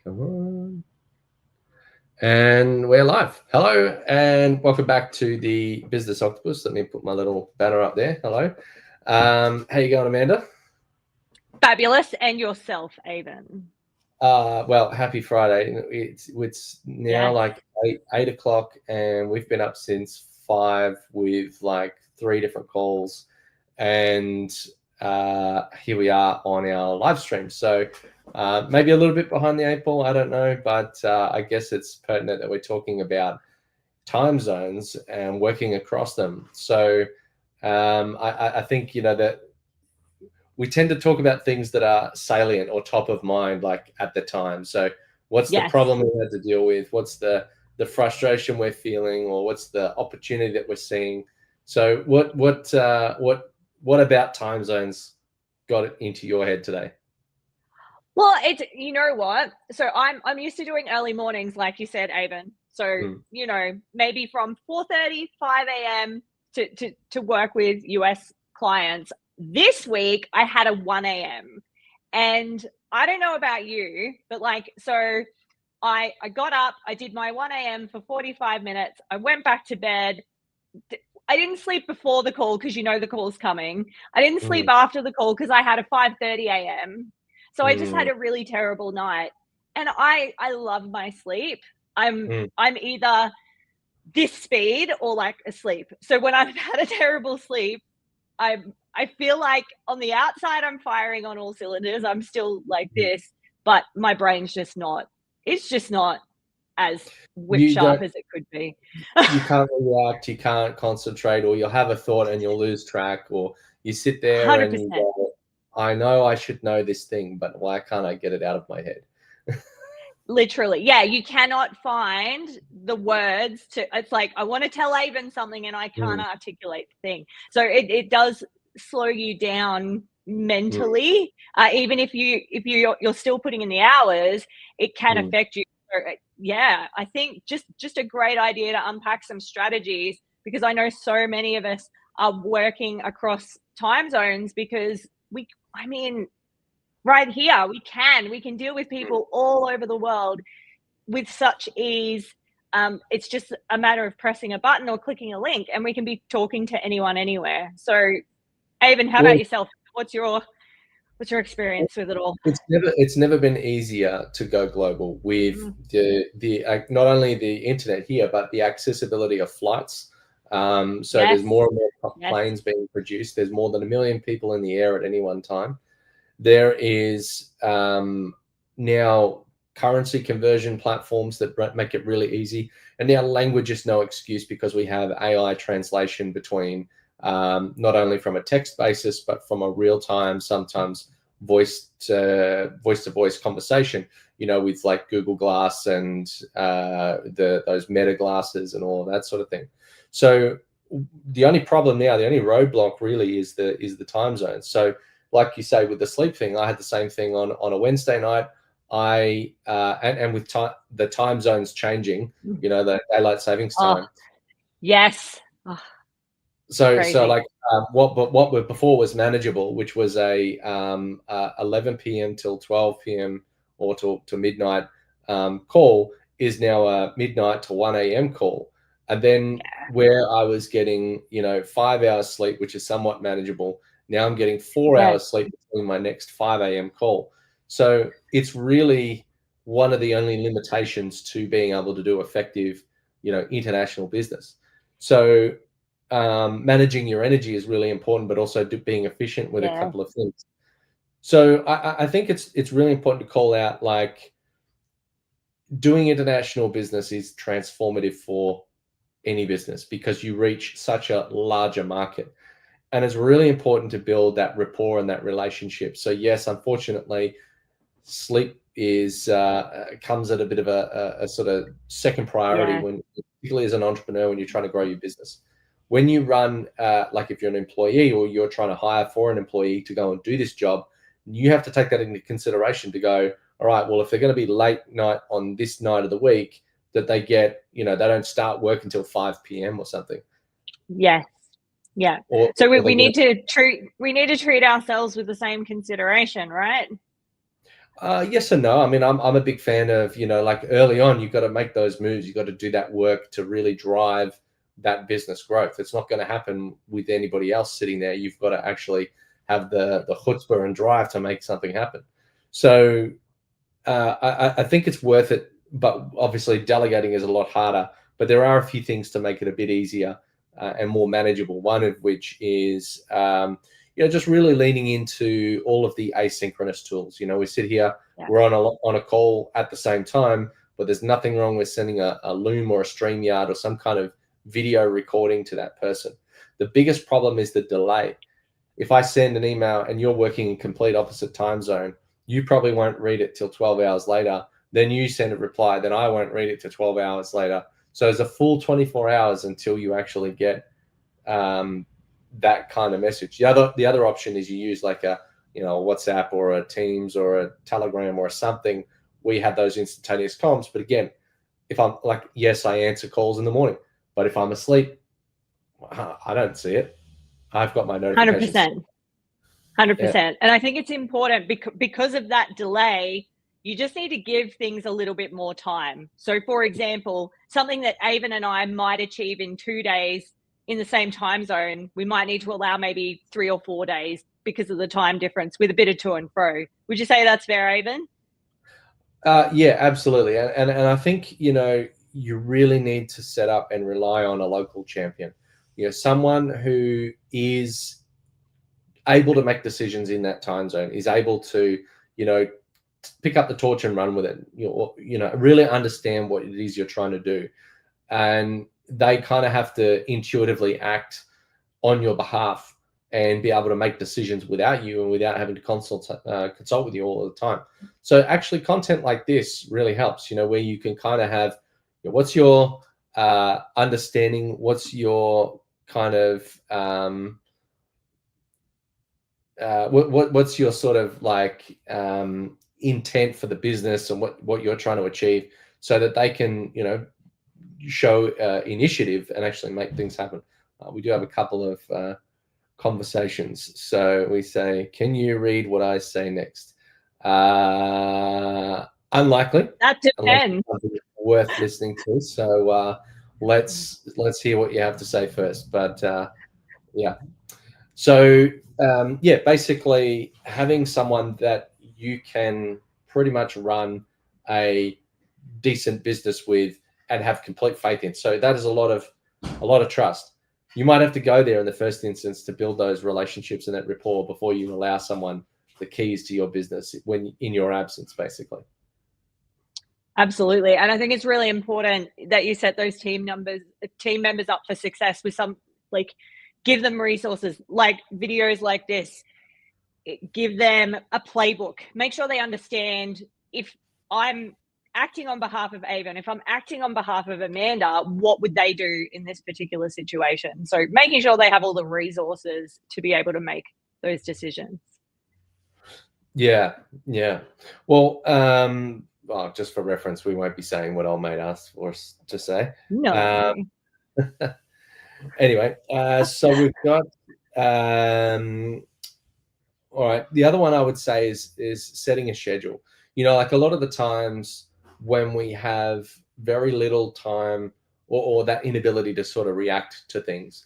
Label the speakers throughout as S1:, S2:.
S1: Come on. And we're live. Hello, and welcome back to the Business Octopus. Let me put my little banner up there. Hello. How you going, Amanda?
S2: Fabulous. And yourself, Avon?
S1: Well, happy Friday. It's now like eight o'clock, and we've been up since 5 with like 3 different calls, and here we are on our live stream. So maybe a little bit behind the 8 ball, I don't know, but I guess it's pertinent that we're talking about time zones and working across them. So I think that we tend to talk about things that are salient or top of mind, like at the time. So what's the problem we had to deal with? What's the frustration we're feeling, or what's the opportunity that we're seeing? So what about time zones got it into your head today?
S2: Well, it's, you know what? So I'm used to doing early mornings, like you said, Avon. So, maybe from 4:30, 5 a.m. to work with US clients. This week I had a 1 a.m. and I don't know about you, but so I got up, I did my 1 a.m. for 45 minutes. I went back to bed. I didn't sleep before the call because the call's coming. I didn't sleep after the call because I had a 5:30 a.m. So I just had a really terrible night. And I love my sleep. I'm either this speed or like asleep. So when I've had a terrible sleep, I feel like on the outside I'm firing on all cylinders. I'm still like this, but my brain's just not. It's just not as whip sharp as it could be.
S1: You can't react, you can't concentrate, or you'll have a thought and you'll lose track, or you sit there 100%. And you go, I know I should know this thing, but why can't I get it out of my head?
S2: Literally. Yeah, you cannot find the words to, it's like, I want to tell Avon something and I can't articulate the thing. So it does slow you down mentally. Even if you're still putting in the hours, it can affect you. So, yeah, I think just a great idea to unpack some strategies, because I know so many of us are working across time zones because right here we can deal with people all over the world with such ease. It's just a matter of pressing a button or clicking a link, and we can be talking to anyone anywhere. So, Avon, how about yourself? What's your experience with it all?
S1: It's never been easier to go global with the not only the internet here, but the accessibility of flights. So there's more and more planes being produced. There's more than 1 million people in the air at any one time. There is now currency conversion platforms that make it really easy. And now language is no excuse, because we have AI translation between not only from a text basis, but from a real-time, sometimes voice-to-voice conversation, with like Google Glass and those Meta glasses and all of that sort of thing. So the only problem now, the only roadblock really is the time zone. So like you say, with the sleep thing, I had the same thing on a Wednesday night. And with the time zones changing, the daylight savings time.
S2: Yes.
S1: So like what before was manageable, which was a 11 p.m. till 12 p.m. or to midnight call, is now a midnight to 1 a.m. call. And then where I was getting 5 hours sleep, which is somewhat manageable, now I'm getting 4 hours sleep between my next 5 a.m. call. So it's really one of the only limitations to being able to do effective, international business. So managing your energy is really important, but also being efficient with a couple of things. So I think it's really important to call out, like, doing international business is transformative for any business, because you reach such a larger market. And it's really important to build that rapport and that relationship. So yes, unfortunately, sleep comes at a bit of a sort of second priority when, particularly as an entrepreneur, when you're trying to grow your business. When you run, like if you're an employee or you're trying to hire for an employee to go and do this job, you have to take that into consideration to go, all right, well, if they're going to be late night on this night of the week, that they get, they don't start work until 5 p.m. or something.
S2: Yes. Yeah. So we need to treat ourselves with the same consideration, right?
S1: Yes and no. I mean, I'm a big fan of, like early on, you've got to make those moves. You've got to do that work to really drive that business growth. It's not going to happen with anybody else sitting there. You've got to actually have the chutzpah and drive to make something happen. So I think it's worth it, but obviously delegating is a lot harder. But there are a few things to make it a bit easier and more manageable. One of which is just really leaning into all of the asynchronous tools. We sit here, we're on a call at the same time, but there's nothing wrong with sending a Loom or a StreamYard or some kind of video recording to that person. The biggest problem is the delay. If I send an email and you're working in complete opposite time zone, you probably won't read it till 12 hours later. Then you send a reply, then I won't read it till 12 hours later. So it's a full 24 hours until you actually get that kind of message. The other option is you use like a WhatsApp or a Teams or a Telegram or something where you have those instantaneous comms. But again, if I'm like, yes, I answer calls in the morning, but if I'm asleep, I don't see it. I've got my notifications.
S2: 100%. And I think it's important because of that delay, you just need to give things a little bit more time. So for example, something that Avon and I might achieve in 2 days in the same time zone, we might need to allow maybe 3 or 4 days because of the time difference with a bit of to and fro. Would you say that's fair, Avon?
S1: Yeah, absolutely. And I think, you really need to set up and rely on a local champion, someone who is able to make decisions in that time zone, is able to, pick up the torch and run with it, really understand what it is you're trying to do. And they kind of have to intuitively act on your behalf and be able to make decisions without you and without having to consult with you all the time. So actually content like this really helps, where you can kind of have, what's your understanding, what's your kind of, what's your sort of like intent for the business and what you're trying to achieve, so that they can show initiative and actually make things happen. We do have a couple of conversations. So we say, can you read what I say next? Unlikely.
S2: That depends.
S1: Worth listening to. So let's hear what you have to say first. But yeah. So basically having someone that you can pretty much run a decent business with and have complete faith in. So that is a lot of trust. You might have to go there in the first instance to build those relationships and that rapport before you allow someone the keys to your business when in your absence, basically.
S2: Absolutely. And I think it's really important that you set those team members up for success with some, like, give them resources like videos like this, give them a playbook, make sure they understand, if I'm acting on behalf of Avon, if I'm acting on behalf of Amanda, what would they do in this particular situation? So making sure they have all the resources to be able to make those decisions.
S1: Yeah. Well, just for reference, we won't be saying what old mate asked for us to say.
S2: No.
S1: Anyway, so we've got all right. The other one I would say is setting a schedule. Like a lot of the times when we have very little time or that inability to sort of react to things,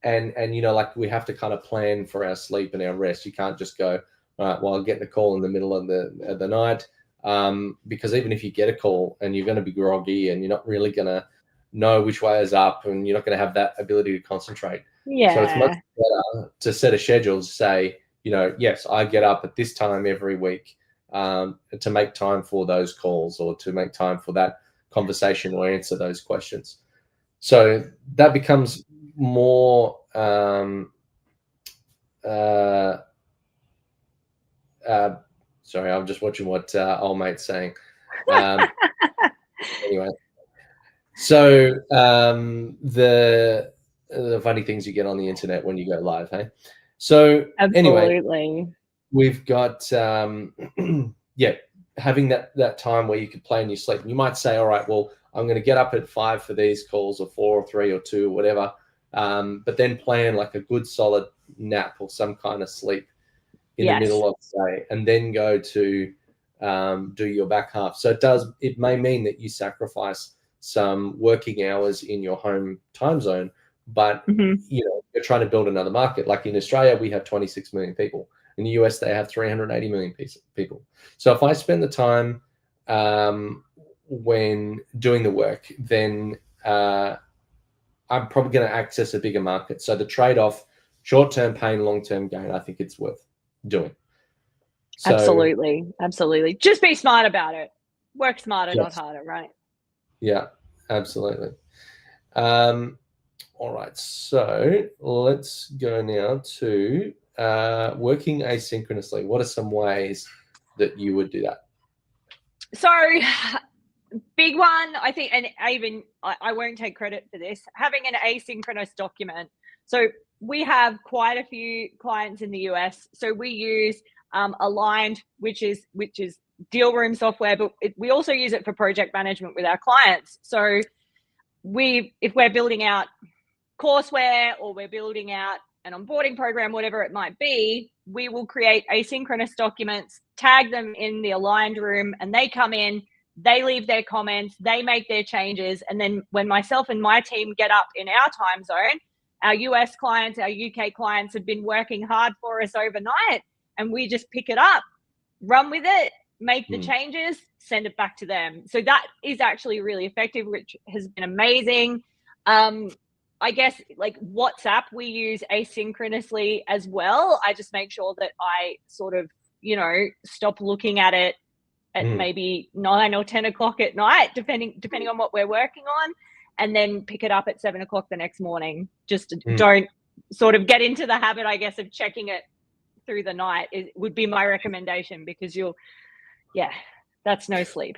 S1: and like we have to kind of plan for our sleep and our rest. You can't just go, all right, well, I'll get the call in the middle of the night, because even if you get a call and you're going to be groggy and you're not really going to know which way is up and you're not going to have that ability to concentrate.
S2: Yeah.
S1: So it's much better to set a schedule to say, yes, I get up at this time every week to make time for those calls or to make time for that conversation or answer those questions. So that becomes more sorry, I'm just watching what old mate's saying. Anyway, so the funny things you get on the internet when you go live, hey? So
S2: absolutely.
S1: Anyway, we've got having that time where you can plan your sleep. And you might say, all right, well, I'm going to get up at 5 for these calls, or 4 or 3 or 2 or whatever, but then plan like a good solid nap or some kind of sleep in the middle of the day, and then go to do your back half. So it may mean that you sacrifice some working hours in your home time zone, but you're trying to build another market. Like in Australia, we have 26 million people. In the US, they have 380 million people. So if I spend the time when doing the work, then I'm probably going to access a bigger market. So the trade-off, short-term pain, long-term gain, I think it's worth doing. So,
S2: absolutely. Just be smart about it. Work smarter,
S1: yes.
S2: not harder, right?
S1: Yeah, absolutely. All right, so let's go now to working asynchronously. What are some ways that you would do that?
S2: So, big one, I think, and even I won't take credit for this, having an asynchronous document. So we have quite a few clients in the US. So we use Aligned, which is deal room software, but we also use it for project management with our clients. So if we're building out courseware or we're building out an onboarding program, whatever it might be, we will create asynchronous documents, tag them in the Aligned room, and they come in, they leave their comments, they make their changes. And then when myself and my team get up in our time zone, our US clients, our UK clients have been working hard for us overnight, and we just pick it up, run with it, make the changes, send it back to them. So that is actually really effective, which has been amazing. I guess like WhatsApp, we use asynchronously as well. I just make sure that I sort of, stop looking at it at maybe 9 or 10 o'clock at night, depending on what we're working on, and then pick it up at 7 o'clock the next morning. Just don't sort of get into the habit, I guess, of checking it through the night. It would be my recommendation, because that's no sleep.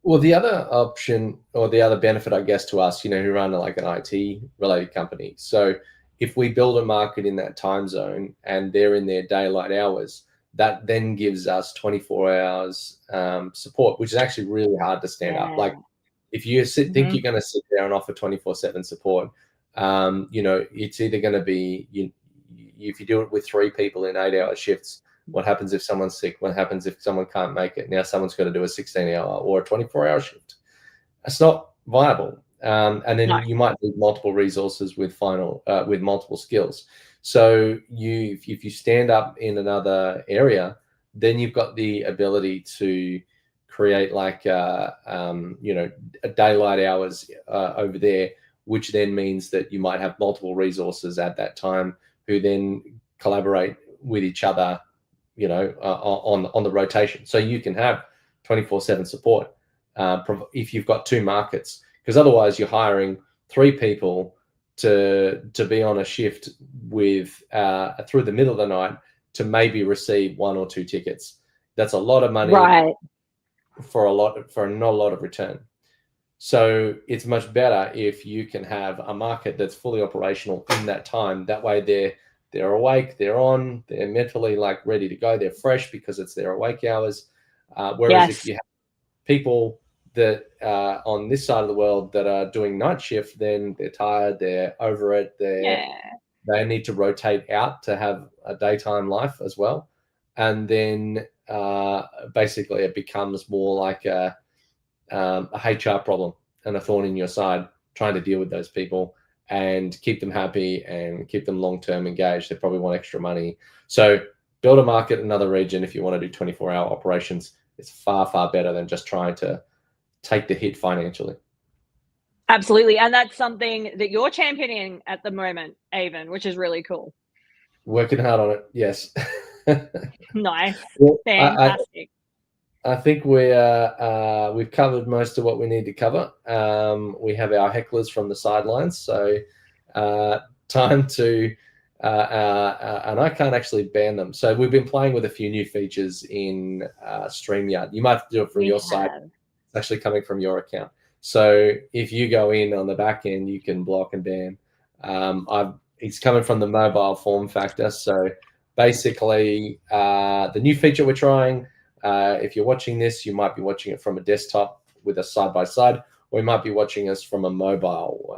S1: Well, the other option or the other benefit, I guess, to us, who run like an IT related company. So if we build a market in that time zone and they're in their daylight hours, that then gives us 24 hours support, which is actually really hard to stand up. Like if you think you're going to sit there and offer 24/7 support, it's either going to be, if you do it with 3 people in 8-hour shifts, what happens if someone's sick? What happens if someone can't make it? Now someone's got to do a 16-hour or a 24-hour shift. That's not viable. And then you might need multiple resources with multiple skills. So if you stand up in another area, then you've got the ability to create like daylight hours over there, which then means that you might have multiple resources at that time who then collaborate with each other, on the rotation. So you can have 24/7 support if you've got 2 markets, because otherwise you're hiring 3 people to be on a shift with through the middle of the night to maybe receive 1 or 2 tickets. That's a lot of money,
S2: right,
S1: for not a lot of return. So it's much better if you can have a market that's fully operational in that time. That way they're awake, they're on, they're mentally like ready to go, they're fresh because it's their awake hours. Whereas if you have people that on this side of the world that are doing night shift, then they're tired, they're over it, they need to rotate out to have a daytime life as well. And then basically it becomes more like a HR problem and a thorn in your side, trying to deal with those people and keep them happy and keep them long-term engaged. They probably want extra money. So build a market in another region if you want to do 24-hour operations. It's far, far better than just trying to take the hit financially.
S2: Absolutely. And that's something that you're championing at the moment, Avon, which is really cool.
S1: Working hard on it, yes.
S2: Nice. Well, fantastic.
S1: I think we've covered most of what we need to cover. We have our hecklers from the sidelines, so time to and I can't actually ban them. So we've been playing with a few new features in StreamYard. You might have to do it from your side. It's actually coming from your account. So if you go in on the back end, you can block and ban. It's coming from the mobile form factor. So basically, the new feature we're trying. If you're watching this, you might be watching it from a desktop with a side-by-side, or you might be watching us from a mobile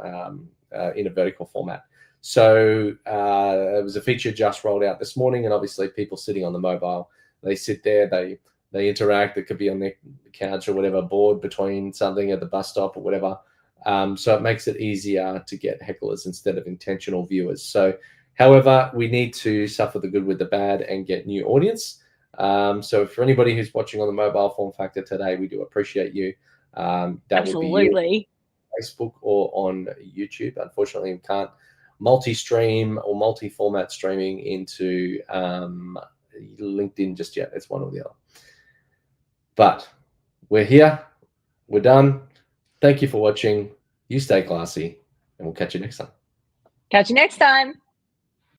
S1: in a vertical format. So it was a feature just rolled out this morning, and obviously people sitting on the mobile, they sit there, they they interact. It could be on their couch or whatever, bored between something at the bus stop or whatever. So it makes it easier to get hecklers instead of intentional viewers. So, however, we need to suffer the good with the bad and get new audience. So for anybody who's watching on the mobile form factor today, we do appreciate you. That
S2: Absolutely.
S1: would be you on Facebook or on YouTube. Unfortunately, we can't multi-stream or multi-format streaming into LinkedIn just yet. It's one or the other. But we're here. We're done. Thank you for watching. You stay classy, and we'll catch you next time.
S2: Catch you next time.